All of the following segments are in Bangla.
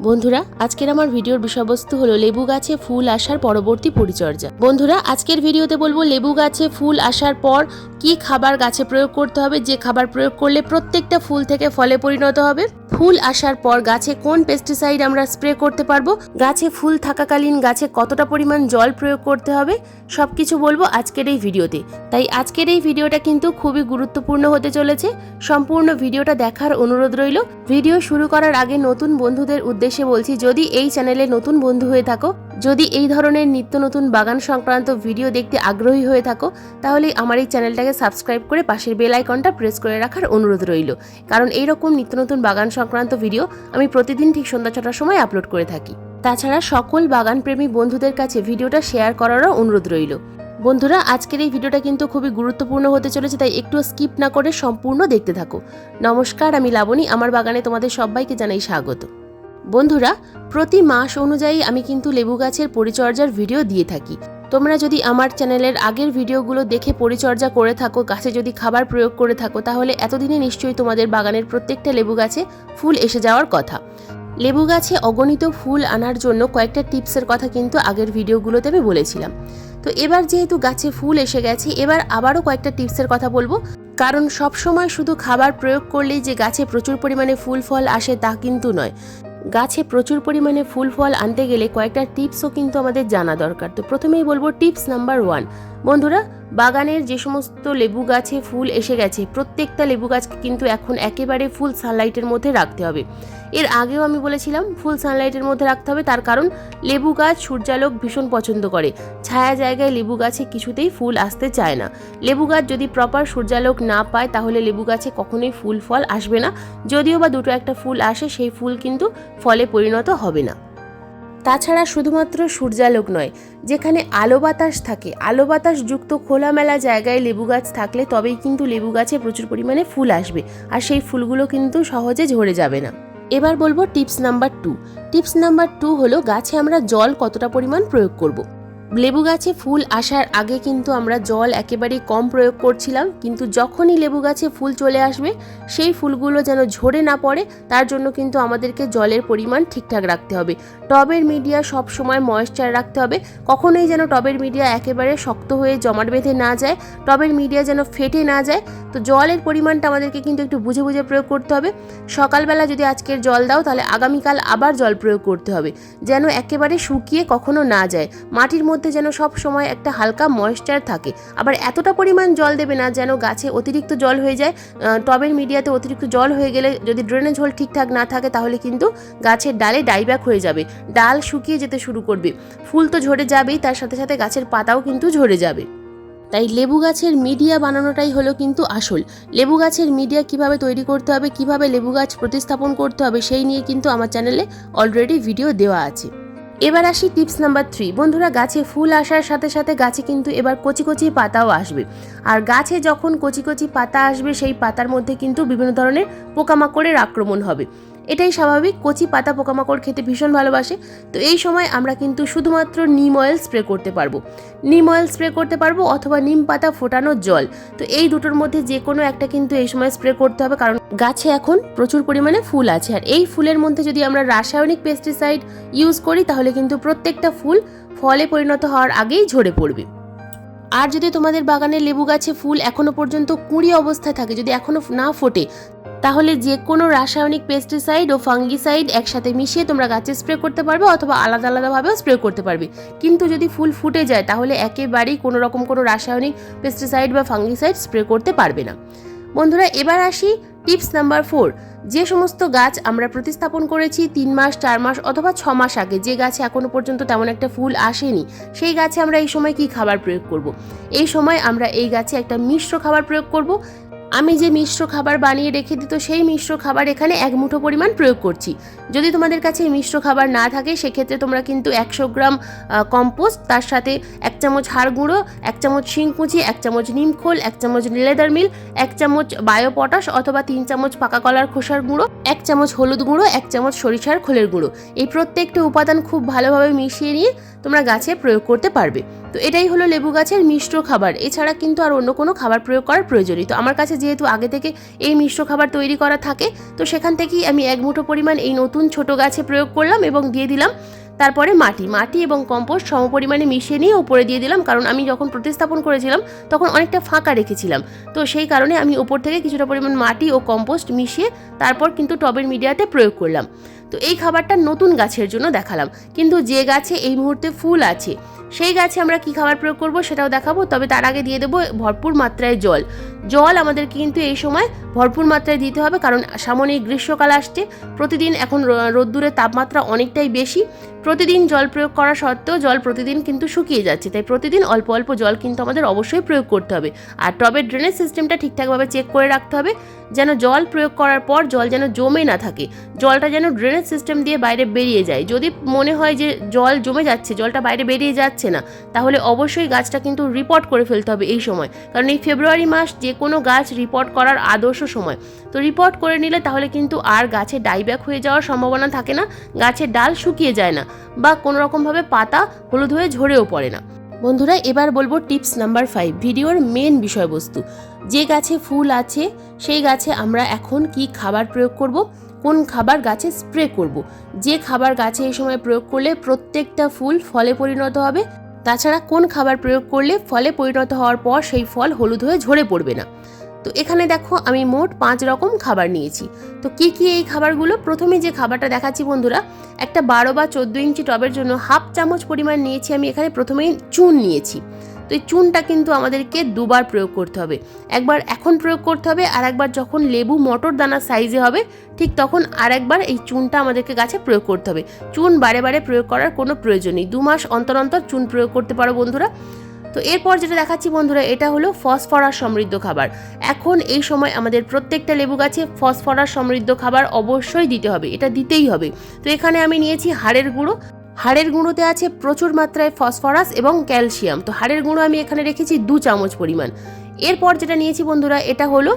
বন্ধুরা, আজকের আমার ভিডিওর বিষয়বস্তু হলো লেবু গাছে ফুল আসার পরবর্তী পরিচর্যা। বন্ধুরা, আজকের ভিডিওতে বলবো লেবু গাছে ফুল আসার পর কি খাবার গাছে প্রয়োগ করতে হবে, যে খাবার প্রয়োগ করলে প্রত্যেকটা ফুল থেকে ফলে পরিণত হবে। ফুল আসার পর গাছে কোন পেস্টিসাইড আমরা স্প্রে করতে পারবো, গাছে ফুল থাকাকালীন গাছে কতটা পরিমাণ জল প্রয়োগ করতে হবে, সবকিছু বলবো আজকের এই ভিডিওতে। তাই আজকের এই ভিডিওটা কিন্তু খুবই গুরুত্বপূর্ণ হতে চলেছে। সম্পূর্ণ ভিডিওটা দেখার অনুরোধ রইল। ভিডিও শুরু করার আগে নতুন বন্ধুদের উদ্দেশ্যে বলছি, যদি এই চ্যানেলে নতুন বন্ধু হয়ে থাকো, যদি এই ধরনের নিত্য নতুন বাগান সংক্রান্ত ভিডিও দেখতে আগ্রহী হয়ে থাকো, তাহলে আমার এই চ্যানেলটাকে সাবস্ক্রাইব করে পাশের বেল আইকনটা প্রেস করে রাখার অনুরোধ রইল। কারণ এইরকম নিত্য নতুন বাগান সংক্রান্ত ভিডিও আমি প্রতিদিন ঠিক সন্ধ্যা 6টার সময় আপলোড করে থাকি। তাছাড়া সকল বাগানপ্রেমী বন্ধুদের কাছে ভিডিওটা শেয়ার করারও অনুরোধ রইল। বন্ধুরা, আজকের এই ভিডিওটা কিন্তু খুবই গুরুত্বপূর্ণ হতে চলেছে, তাই একটু স্কিপ না করে সম্পূর্ণ দেখতে থাকো। নমস্কার, আমি লাবণী। আমার বাগানে তোমাদের সবাইকে জানাই স্বাগত। বন্ধুরা, প্রতি মাস অনুযায়ী আমি কিন্তু লেবু গাছের পরিচর্যার ভিডিও দিয়ে থাকি। তোমরা যদি আমার চ্যানেলের আগের ভিডিওগুলো দেখে পরিচর্যা করে থাকো, গাছে যদি খাবার প্রয়োগ করে থাকো, তাহলে এতদিনে নিশ্চয়ই তোমাদের বাগানের প্রত্যেকটা লেবু গাছে ফুল এসে যাওয়ার কথা। লেবু গাছে অগণিত ফুল আনার জন্য কয়েকটা টিপসের কথা কিন্তু আগের ভিডিওগুলোতে আমি বলেছিলাম। তো এবার যেহেতু গাছে ফুল এসে গেছে, এবার আবারও কয়েকটা টিপসের কথা বলবো। কারণ সব সময় শুধু খাবার প্রয়োগ করলেই যে গাছে প্রচুর পরিমাণে ফুল ফল আসে তা কিন্তু নয়। গাছে প্রচুর পরিমাণে ফুল ফল আনতে গেলে কয়েকটা টিপসও কিন্তু আমাদের জানা দরকার। তো প্রথমেই বলবো টিপস নাম্বার 1। বন্ধুরা, বাগানের যে সমস্ত লেবু গাছে ফুল এসে গেছে, প্রত্যেকটা লেবু গাছকে কিন্তু এখন একেবারে ফুল সানলাইটের মধ্যে রাখতে হবে। এর আগেও আমি বলেছিলাম ফুল সানলাইটের মধ্যে রাখতে হবে, তার কারণ লেবু গাছ সূর্যালোক ভীষণ পছন্দ করে। ছায়া জায়গায় লেবু গাছে কিছুতেই ফুল আসতে চায় না। লেবু গাছ যদি প্রপার সূর্যালোক না পায়, তাহলে লেবু গাছে কখনোই ফুল ফল আসবে না। যদিও বা দুটো একটা ফুল আসে, সেই ফুল কিন্তু ফলে পরিণত হবে না। তাছাড়া শুধুমাত্র সূর্যালোক নয়, যেখানে আলো বাতাস থাকে, আলো বাতাস যুক্ত খোলামেলা জায়গায় লেবু গাছ থাকলে তবেই কিন্তু লেবু গাছে প্রচুর পরিমাণে ফুল আসবে, আর সেই ফুলগুলো কিন্তু সহজে ঝরে যাবে না। এবার বলবো টিপস নাম্বার 2। টিপস নাম্বার 2 হলো গাছে আমরা জল কতটা পরিমাণ প্রয়োগ করব। লেবু গাছে ফুল আসার আগে কিন্তু আমরা জল একেবারেই কম প্রয়োগ করছিলাম, কিন্তু যখনই লেবু গাছে ফুল চলে আসবে, সেই ফুলগুলো যেন ঝরে না পড়ে, তার জন্য কিন্তু আমাদেরকে জলের পরিমাণ ঠিকঠাক রাখতে হবে। টবের মিডিয়া সব সময় ময়েশ্চার রাখতে হবে। কখনোই যেন টবের মিডিয়া একেবারে শক্ত হয়ে জমাট বেঁধে না যায়, টবের মিডিয়া যেন ফেটে না যায়। তো জলের পরিমাণটা আমাদেরকে কিন্তু একটু বুঝে বুঝে প্রয়োগ করতে হবে। সকালবেলা যদি আজকের জল দাও, তাহলে আগামীকাল আবার জল প্রয়োগ করতে হবে, যেন একেবারে শুকিয়ে কখনো না যায়। মাটির মধ্যে যেন সব সময় একটা হালকা ময়েশ্চার থাকে। আবার এতটা পরিমাণ জল দেবে না যেন গাছে অতিরিক্ত জল হয়ে যায়। টবের মিডিয়াতে অতিরিক্ত জল হয়ে গেলে, যদি ড্রেনেজ হোল ঠিকঠাক না থাকে, তাহলে কিন্তু গাছের ডালে ডাইব্যাক হয়ে যাবে, ডাল শুকিয়ে যেতে শুরু করবে, ফুল তো ঝরে যাবেই, তার সাথে সাথে গাছের পাতাও কিন্তু ঝরে যাবে। তাই লেবু গাছের মিডিয়া বানানোটাই হলো কিন্তু আসল। লেবু গাছের মিডিয়া কিভাবে তৈরি করতে হবে, কিভাবে লেবু গাছ প্রতিস্থাপন করতে হবে, সেই নিয়ে কিন্তু আমার চ্যানেলে অলরেডি ভিডিও দেওয়া আছে। এবার আসি টিপস নাম্বার 3। বন্ধুরা, গাছে ফুল আসার সাথে সাথে গাছে কিন্তু এবার কচি কচি পাতাও আসবে। আর গাছে যখন কচি কচি পাতা আসবে, সেই পাতার মধ্যে কিন্তু বিভিন্ন ধরনের পোকামাকড়ের আক্রমণ হবে। এটাই স্বাভাবিক, কচি পাতা পোকামাকড় খেতে ভীষণ ভালোবাসে। তো এই সময় আমরা কিন্তু শুধুমাত্র নিম অয়েল স্প্রে করতে পারবো। নিম অয়েল স্প্রে করতে পারবো, অথবা নিম পাতা ফোটানোর জল। তো এই দুটোর মধ্যে যে কোনো একটা কিন্তু এই সময় স্প্রে করতে হবে, কারণ গাছে এখন প্রচুর পরিমাণে ফুল আছে। আর এই ফুলের মধ্যে যদি আমরা রাসায়নিক পেস্টিসাইড ইউজ করি, তাহলে কিন্তু প্রত্যেকটা ফুল ফলে পরিণত হওয়ার আগেই ঝরে পড়বে। আর যদি তোমাদের বাগানের লেবু গাছে ফুল এখনো পর্যন্ত কুঁড়ি অবস্থায় থাকে, যদি এখনো না ফোটে, তাহলে যে কোনো রাসায়নিক পেস্টিসাইড ও ফাঙ্গিসাইড একসাথে মিশিয়ে তোমরা গাছে স্প্রে করতে পারবে, অথবা আলাদা আলাদাভাবেও স্প্রে করতে পারবে। কিন্তু যদি ফুল ফুটে যায়, তাহলে একেবারেই কোনো রকম কোনো রাসায়নিক পেস্টিসাইড বা ফাঙ্গিসাইড স্প্রে করতে পারবে না। বন্ধুরা, এবার আসি টিপস নাম্বার 4। যে সমস্ত গাছ আমরা প্রতিস্থাপন করেছি 3 মাস 4 মাস অথবা 6 মাস আগে, যে গাছে এখনো পর্যন্ত তেমন একটা ফুল আসেনি, সেই গাছে আমরা এই সময় কি খাবার প্রয়োগ করব। এই সময় আমরা এই গাছে একটা মিশ্র খাবার প্রয়োগ করব। আমি যে মিশ্র খাবার বানিয়ে রেখে দিত, সেই মিশ্র খাবার এখানে 1 মুঠো পরিমাণ প্রয়োগ করছি। যদি তোমাদের কাছে মিশ্র খাবার না থাকে, সেক্ষেত্রে তোমরা কিন্তু 100 গ্রাম কম্পোস্ট, তার সাথে 1 চামচ হাড় গুঁড়ো, 1 চামচ শিংকুচি, 1 চামচ নিমখোল, 1 চামচ লেদার মিল, 1 চামচ বায়ো পটাশ অথবা 3 চামচ পাকা কলার খোসার গুঁড়ো, 1 চামচ হলুদ গুঁড়ো, 1 চামচ সরিষার খোলের গুঁড়ো, এই প্রত্যেকটা উপাদান খুব ভালোভাবে মিশিয়ে নিয়ে তোমরা গাছে প্রয়োগ করতে পারবে। তো এটাই হলো লেবু গাছের মিশ্র খাবার। এছাড়া কিন্তু আর অন্য কোনো খাবার প্রয়োগ করার প্রয়োজন নেই। তো আমার কাছে যে যেহেতু আগে থেকে এই মিশ্র খাবার তৈরি করা থাকে, তো সেখান থেকেই আমি 1 মুঠো পরিমাণ এই নতুন ছোট গাছে প্রয়োগ করলাম এবং দিয়ে দিলাম তারপরে মাটি এবং কম্পোস্ট সমপরিমাণে মিশিয়ে নিয়ে উপরে দিয়ে দিলাম, কারণ আমি যখন প্রতিস্থাপন করেছিলাম তখন অনেকটা ফাঁকা রেখেছিলাম, তো সেই কারণে আমি উপর থেকে কিছুটা পরিমাণ মাটি ও কম্পোস্ট মিশিয়ে তারপর কিন্তু টবের মিডিয়াতে প্রয়োগ করলাম। তো এই খাবারটা নতুন গাছের জন্য দেখালাম, কিন্তু যে গাছে এই মুহূর্তে ফুল আছে সেই গাছে আমরা কি খাবার প্রয়োগ করব সেটাও দেখাবো। তবে তার আগে দিয়ে দেবো ভরপুর মাত্রায় জল আমাদেরকে কিন্তু এই সময় ভরপুর মাত্রায় দিতে হবে, কারণ সামনে গ্রীষ্মকাল আসছে। প্রতিদিন এখন রোদ্দুরের তাপমাত্রা অনেকটাই বেশি, প্রতিদিন জল প্রয়োগ করা সত্ত্বেও জল প্রতিদিন কিন্তু শুকিয়ে যাচ্ছে, তাই প্রতিদিন অল্প অল্প জল কিন্তু আমাদের অবশ্যই প্রয়োগ করতে হবে। আর টবের ড্রেনেজ সিস্টেমটা ঠিকঠাকভাবে চেক করে রাখতে হবে, যেন জল প্রয়োগ করার পর জল যেন জমে না থাকে, জলটা যেন ড্রেনেজ সিস্টেম দিয়ে বাইরে বেরিয়ে যায়। যদি মনে হয় যে জল জমে যাচ্ছে, জলটা বাইরে বেরিয়ে যাচ্ছে না, তাহলে অবশ্যই গাছটা কিন্তু রিপোর্ট করে ফেলতে হবে এই সময়, কারণ এই ফেব্রুয়ারি মাস যে কোনো গাছ রিপোর্ট করার আদর্শ সময়। তো রিপোর্ট করে নিলে তাহলে কিন্তু আর গাছে ডাইব্যাক হয়ে যাওয়ার সম্ভাবনা থাকে না, গাছের ডাল শুকিয়ে যায় না বা কোনো রকমভাবে পাতা হলুদ হয়ে ঝরেও পড়ে না। বন্ধুরা, এবার বলবো টিপস নাম্বার 5, ভিডিওর মেন বিষয়বস্তু। যে গাছে ফুল আছে সেই গাছে আমরা এখন কি খাবার প্রয়োগ করব, কোন খাবার গাছে স্প্রে করব, যে খাবার গাছে এই সময় প্রয়োগ করলে প্রত্যেকটা ফুল ফলে পরিণত হবে, তাছাড়া কোন খাবার প্রয়োগ করলে ফলে পরিণত হওয়ার পর সেই ফল হলুদ হয়ে ঝরে পড়বে না। তো এখানে দেখো আমি মোট 5 রকম খাবার নিয়েছি। তো কি কি এই খাবারগুলো, প্রথমে যে খাবারটা দেখাচ্ছি বন্ধুরা, একটা 12 বা 14 ইঞ্চি টবের জন্য 1/2 চামচ পরিমাণ নিয়েছি আমি এখানে। প্রথমেই চুন নিয়েছি, তো এই চুনটা কিন্তু আমাদেরকে 2 বার প্রয়োগ করতে হবে, একবার এখন প্রয়োগ করতে হবে, আর একবার যখন লেবু মটর দানার সাইজে হবে ঠিক তখন আর একবার এই চুনটা আমাদেরকে গাছে প্রয়োগ করতে হবে। চুন বারে বারে প্রয়োগ করার কোনো প্রয়োজন নেই, 2 মাস অন্তর অন্তর চুন প্রয়োগ করতে পারো বন্ধুরা। তো এরপর যেটা দেখাচ্ছি বন্ধুরা, এটা হলো ফসফরাস সমৃদ্ধ খাবার। এখন এই সময় আমাদের প্রত্যেকটা লেবু গাছে ফসফরাস সমৃদ্ধ খাবার অবশ্যই দিতে হবে, এটা দিতেই হবে। তো এখানে আমি নিয়েছি হাড়ের গুঁড়ো। হাড়ের গুঁড়োতে আছে প্রচুর মাত্রায় ফসফরাস এবং ক্যালসিয়াম, তো হাড়ের গুঁড়ো আমি এখানে রেখেছি 2 চামচ পরিমাণ। এরপর যেটা নিয়েছি বন্ধুরা, এটা হলো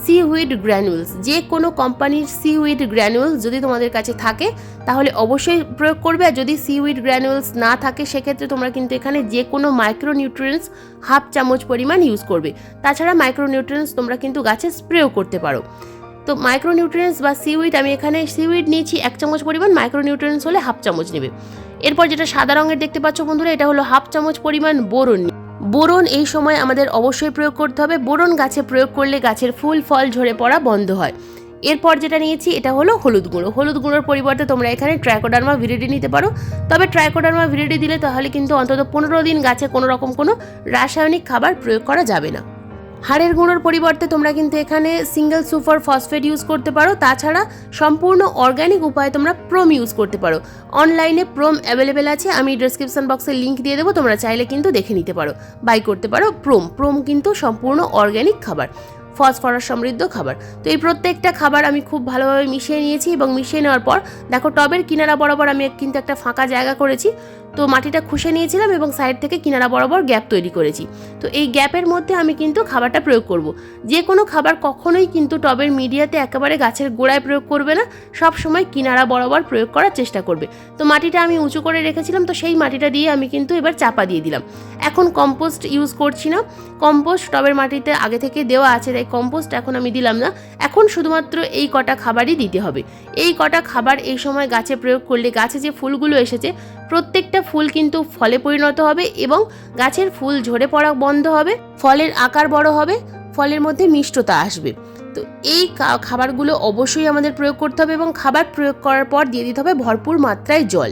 সিউইড গ্র্যানুলস। যে কোনো কোম্পানির সিউইড গ্র্যানুলস যদি তোমাদের কাছে থাকে তাহলে অবশ্যই প্রয়োগ করবে, আর যদি সিউইড গ্র্যানুলস না থাকে সেক্ষেত্রে তোমরা কিন্তু এখানে যে কোনো মাইক্রোনিউট্রিয়েন্টস 1/2 চামচ পরিমাণ ইউজ করবে। তাছাড়া মাইক্রোনিউট্রিয়েন্টস তোমরা কিন্তু গাছে স্প্রেও করতে পারো। তো মাইক্রোনিউট্রিয়েন্টস বা সিউইড, আমি এখানে সিউইড নিয়েছি 1 চামচ পরিমাণ, মাইক্রোনিউট্রিয়েন্টস হলে 1/2 চামচ নেবে। এরপর যেটা সাদা রঙের দেখতে পাচ্ছ বন্ধুরা, এটা হলো 1/2 চামচ পরিমাণ বোরন। বোরন এই সময় আমাদের অবশ্যই প্রয়োগ করতে হবে, বোরন গাছে প্রয়োগ করলে গাছের ফুল ফল ঝরে পড়া বন্ধ হয়। এরপর যেটা নিয়েছি এটা হলো হলুদ গুঁড়ো। হলুদ গুঁড়োর পরিবর্তে তোমরা এখানে ট্রাইকোডার্মা ভিরিডি নিতে পারো, তবে ট্রাইকোডার্মা ভিরিডি দিলে তাহলে কিন্তু অন্তত 15 দিন গাছে কোনো রকম কোনো রাসায়নিক খাবার প্রয়োগ করা যাবে না। হাড়ের গুঁড়োর পরিবর্তে তোমরা কিন্তু এখানে সিঙ্গেল সুপার ফসফেট ইউজ করতে পারো, তাছাড়া সম্পূর্ণ অর্গ্যানিক উপায়ে তোমরা প্রোম ইউজ করতে পারো। অনলাইনে প্রোম অ্যাভেলেবেল আছে, আমি ডিসক্রিপশন বক্সে লিঙ্ক দিয়ে দেবো, তোমরা চাইলে কিন্তু দেখে নিতে পারো, বাই করতে পারো। প্রোম কিন্তু সম্পূর্ণ অর্গ্যানিক খাবার, ফসফরাস সমৃদ্ধ খাবার। তো এই প্রত্যেকটা খাবার আমি খুব ভালোভাবে মিশিয়ে নিয়েছি, এবং মিশিয়ে নেওয়ার পর দেখো টবের কিনারা বরাবর আমি কিন্তু একটা ফাঁকা জায়গা করেছি, তো মাটিটা খুশে নিয়েছিলাম এবং সাইড থেকে কিনারা বরাবর গ্যাপ তৈরি করেছি। তো এই গ্যাপের মধ্যে আমি কিন্তু খাবারটা প্রয়োগ করব। যে কোনো খাবার কখনোই কিন্তু টবের মিডিয়াতে একেবারে গাছের গোড়ায় প্রয়োগ করবে না, সব সময় কিনারা বরাবর প্রয়োগ করার চেষ্টা করবে। তো মাটিটা আমি উঁচু করে রেখেছিলাম, তো সেই মাটিটা দিয়ে আমি কিন্তু এবার চাপা দিয়ে দিলাম। এখন কম্পোস্ট ইউজ করছি না, কম্পোস্ট টবের মাটিতে আগে থেকে দেওয়া আছে, তাই কম্পোস্ট এখন আমি দিলাম না। এখন শুধুমাত্র এই কটা খাবারই দিতে হবে। এই কটা খাবার এই সময় গাছে প্রয়োগ করলে গাছে যে ফুলগুলো এসেছে প্রত্যেকটা ফুল কিন্তু ফলে পরিণত হবে এবং গাছের ফুল ঝরে পড়া বন্ধ হবে, ফলের আকার বড় হবে, ফলের মধ্যে মিষ্টতা আসবে। তো এই খাবারগুলো অবশ্যই আমাদের প্রয়োগ করতে হবে, এবং খাবার প্রয়োগ করার পর দিয়ে দিতে হবে ভরপুর মাত্রায় জল।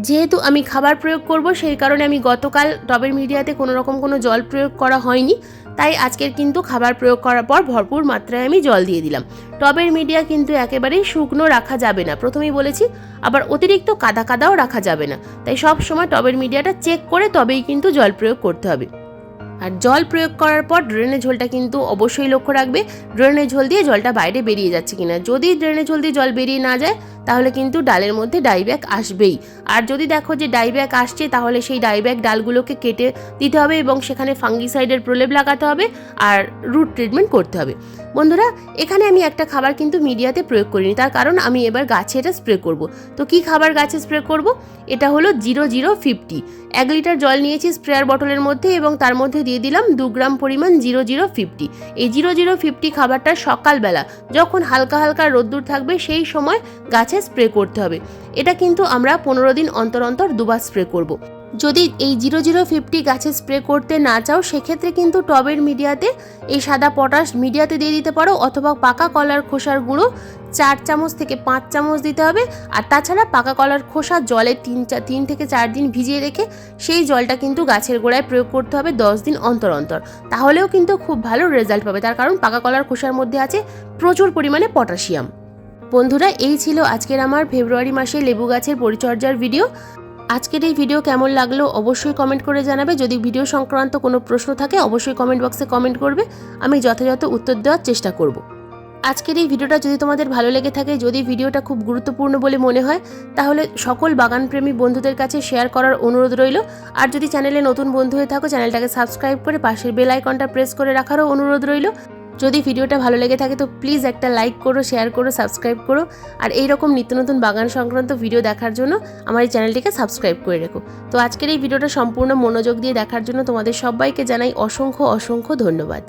যেহেতু আমি খাবার প্রয়োগ করব সেই কারণে আমি গতকাল টবের মিডিয়াতে কোনো রকম কোনো জল প্রয়োগ করা হয়নি, তাই আজকের কিন্তু খাবার প্রয়োগ করার পর ভরপুর মাত্রায় আমি জল দিয়ে দিলাম। টবের মিডিয়া কিন্তু একেবারেই শুকনো রাখা যাবে না, প্রথমেই বলেছি, আবার অতিরিক্ত কাদা কাদাও রাখা যাবে না, তাই সব সময় টবের মিডিয়াটা চেক করে তবেই কিন্তু জল প্রয়োগ করতে হবে। আর জল প্রয়োগ করার পর ড্রেনের ঝোলটা কিন্তু অবশ্যই লক্ষ্য রাখবে, ড্রেনের ঝোল দিয়ে জলটা বাইরে বেরিয়ে যাচ্ছে কিনা। যদি ড্রেনের ঝোল দিয়ে জল বেরিয়ে না যায় তাহলে কিন্তু ডালের মধ্যে ডাইব্যাক আসবেই। আর যদি দেখো যে ডাইব্যাক আসছে তাহলে সেই ডাইব্যাক ডালগুলোকে কেটে দিতে হবে এবং সেখানে ফাঙ্গিসাইডের প্রলেপ লাগাতে হবে আর রুট ট্রিটমেন্ট করতে হবে। বন্ধুরা, এখানে আমি একটা খাবার কিন্তু মিডিয়াতে প্রয়োগ করিনি, তার কারণ আমি এবার গাছে এটা স্প্রে করব। তো কি খাবার গাছে স্প্রে করব? এটা হলো 0050। 1 লিটার জল নিয়েছি স্প্রেয়ার বটলের মধ্যে এবং তার মধ্যে দিয়ে দিলাম 2 গ্রাম পরিমাণ 0050। এই 0050 খাবারটা সকালবেলা যখন হালকা হালকা রোদ্দুর থাকবে সেই সময় গাছে স্প্রে করতে হবে। এটা কিন্তু আমরা 15 দিন অন্তর অন্তর দুবার স্প্রে করব। যদি এই 0050 গাছে স্প্রে করতে না চাও সেক্ষেত্রে কিন্তু টবের মিডিয়াতে এই সাদা পটাশ মিডিয়াতে দিয়ে দিতে পারো, অথবা পাকা কলার খোসার গুঁড়ো 4 চামচ থেকে 5 চামচ দিতে হবে। আর তাছাড়া পাকা কলার খোসা জলে 3 থেকে 4 দিন ভিজিয়ে রেখে সেই জলটা কিন্তু গাছের গোড়ায় প্রয়োগ করতে হবে 10 দিন অন্তর অন্তর। তাহলেও কিন্তু খুব ভালো রেজাল্ট পাবে, তার কারণ পাকা কলার খোসার মধ্যে আছে প্রচুর পরিমাণে পটাশিয়াম। বন্ধুরা, এই ছিল আজকের আমার ফেব্রুয়ারি মাসে লেবু গাছের পরিচর্যার ভিডিও। আজকের এই ভিডিও কেমন লাগলো অবশ্যই কমেন্ট করে জানাবে। যদি ভিডিও সংক্রান্ত কোনো প্রশ্ন থাকে অবশ্যই কমেন্ট বক্সে কমেন্ট করবে, আমি যথাযথ উত্তর দেওয়ার চেষ্টা করব। আজকের এই ভিডিওটা যদি তোমাদের ভালো লেগে থাকে, যদি ভিডিওটা খুব গুরুত্বপূর্ণ বলে মনে হয়, তাহলে সকল বাগানপ্রেমী বন্ধুদের কাছে শেয়ার করার অনুরোধ রইল। আর যদি চ্যানেলে নতুন বন্ধু হয়ে থাকো চ্যানেলটাকে সাবস্ক্রাইব করে পাশের বেল আইকনটা প্রেস করে রাখারও অনুরোধ রইল। যদি ভিডিওটা ভালো লেগে থাকে তো প্লিজ একটা লাইক করো, শেয়ার করো, সাবস্ক্রাইব করো। আর এইরকম নিত্য নতুন বাগান সংক্রান্ত ভিডিও দেখার জন্য আমার এই চ্যানেলটিকে সাবস্ক্রাইব করে রেখো। তো আজকের এই ভিডিওটা সম্পূর্ণ মনোযোগ দিয়ে দেখার জন্য তোমাদের সবাইকে জানাই অসংখ্য অসংখ্য ধন্যবাদ।